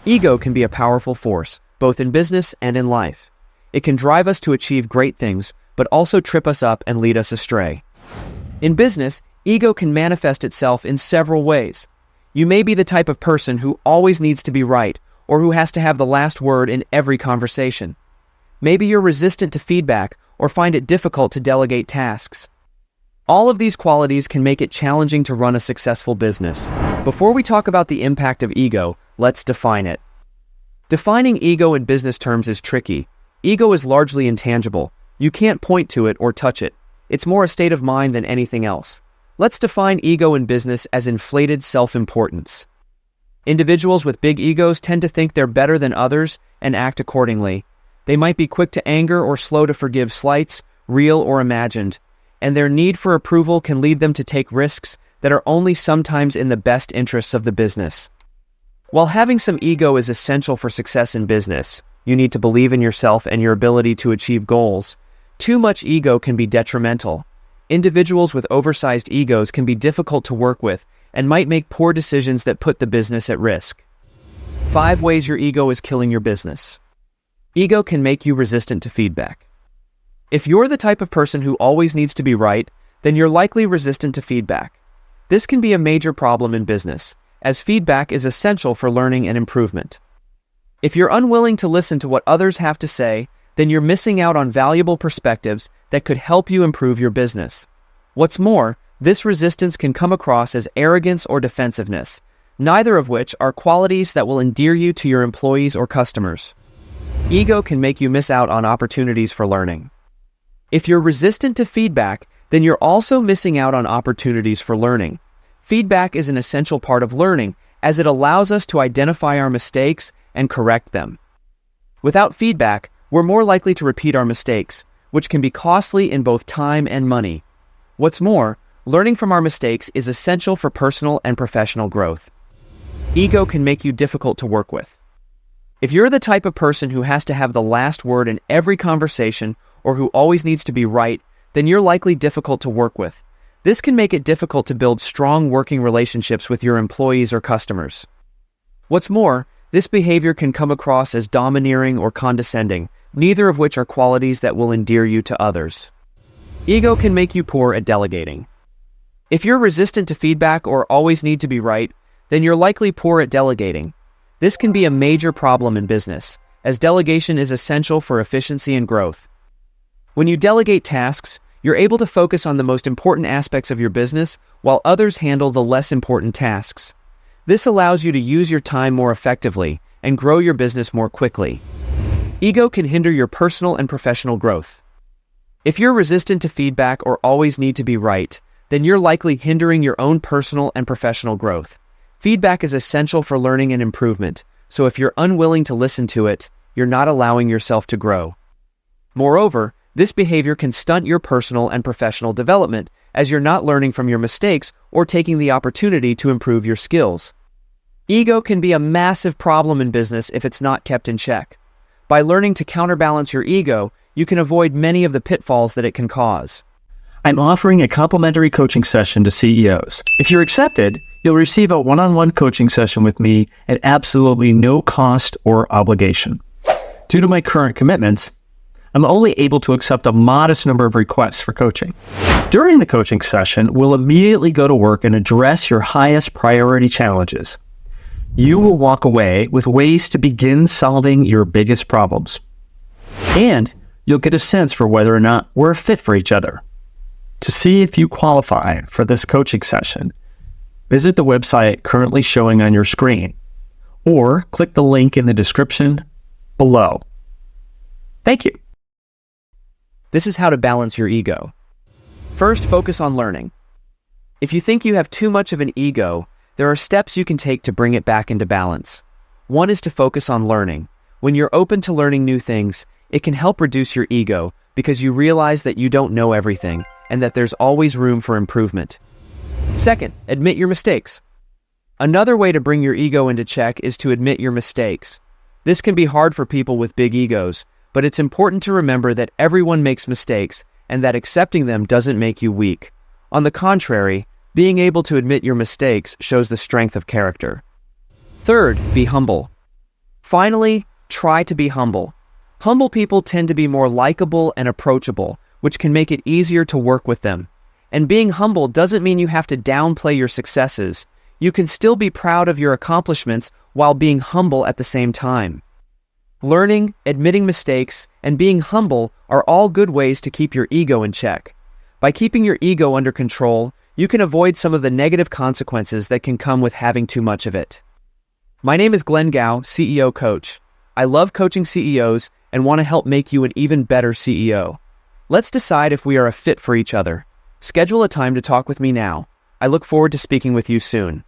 Ego can be a powerful force, both in business and in life. It can drive us to achieve great things, but also trip us up and lead us astray. In business, ego can manifest itself in several ways. You may be the type of person who always needs to be right, or who has to have the last word in every conversation. Maybe you're resistant to feedback or find it difficult to delegate tasks. All of these qualities can make it challenging to run a successful business. Before we talk about the impact of ego, let's define it. Defining ego in business terms is tricky. Ego is largely intangible. You can't point to it or touch it. It's more a state of mind than anything else. Let's define ego in business as inflated self-importance. Individuals with big egos tend to think they're better than others and act accordingly. They might be quick to anger or slow to forgive slights, real or imagined, and their need for approval can lead them to take risks that are only sometimes in the best interests of the business. While having some ego is essential for success in business, you need to believe in yourself and your ability to achieve goals. Too much ego can be detrimental. Individuals with oversized egos can be difficult to work with and might make poor decisions that put the business at risk. 5 ways your ego is killing your business. Ego can make you resistant to feedback. If you're the type of person who always needs to be right, then you're likely resistant to feedback. This can be a major problem in business, as feedback is essential for learning and improvement. If you're unwilling to listen to what others have to say, then you're missing out on valuable perspectives that could help you improve your business. What's more, this resistance can come across as arrogance or defensiveness, neither of which are qualities that will endear you to your employees or customers. Ego can make you miss out on opportunities for learning. If you're resistant to feedback, then you're also missing out on opportunities for learning. Feedback is an essential part of learning, as it allows us to identify our mistakes and correct them. Without feedback, we're more likely to repeat our mistakes, which can be costly in both time and money. What's more, learning from our mistakes is essential for personal and professional growth. Ego can make you difficult to work with. If you're the type of person who has to have the last word in every conversation or who always needs to be right, then you're likely difficult to work with. This can make it difficult to build strong working relationships with your employees or customers. What's more, this behavior can come across as domineering or condescending, neither of which are qualities that will endear you to others. Ego can make you poor at delegating. If you're resistant to feedback or always need to be right, then you're likely poor at delegating. This can be a major problem in business, as delegation is essential for efficiency and growth. When you delegate tasks, you're able to focus on the most important aspects of your business while others handle the less important tasks. This allows you to use your time more effectively and grow your business more quickly. Ego can hinder your personal and professional growth. If you're resistant to feedback or always need to be right, then you're likely hindering your own personal and professional growth. Feedback is essential for learning and improvement, so if you're unwilling to listen to it, you're not allowing yourself to grow. Moreover, this behavior can stunt your personal and professional development, as you're not learning from your mistakes or taking the opportunity to improve your skills. Ego can be a massive problem in business if it's not kept in check. By learning to counterbalance your ego, you can avoid many of the pitfalls that it can cause. I'm offering a complimentary coaching session to CEOs. If you're accepted, you'll receive a one-on-one coaching session with me at absolutely no cost or obligation. Due to my current commitments, I'm only able to accept a modest number of requests for coaching. During the coaching session, we'll immediately go to work and address your highest priority challenges. You will walk away with ways to begin solving your biggest problems. And you'll get a sense for whether or not we're a fit for each other. To see if you qualify for this coaching session, visit the website currently showing on your screen, or click the link in the description below. Thank you. This is how to balance your ego. First, focus on learning. If you think you have too much of an ego, there are steps you can take to bring it back into balance. One is to focus on learning. When you're open to learning new things, it can help reduce your ego because you realize that you don't know everything and that there's always room for improvement. Second, admit your mistakes. Another way to bring your ego into check is to admit your mistakes. This can be hard for people with big egos, but it's important to remember that everyone makes mistakes and that accepting them doesn't make you weak. On the contrary, being able to admit your mistakes shows the strength of character. Third, be humble. Finally, try to be humble. Humble people tend to be more likable and approachable, which can make it easier to work with them. And being humble doesn't mean you have to downplay your successes. You can still be proud of your accomplishments while being humble at the same time. Learning, admitting mistakes, and being humble are all good ways to keep your ego in check. By keeping your ego under control, you can avoid some of the negative consequences that can come with having too much of it. My name is Glenn Gao, CEO Coach. I love coaching CEOs and want to help make you an even better CEO. Let's decide if we are a fit for each other. Schedule a time to talk with me now. I look forward to speaking with you soon.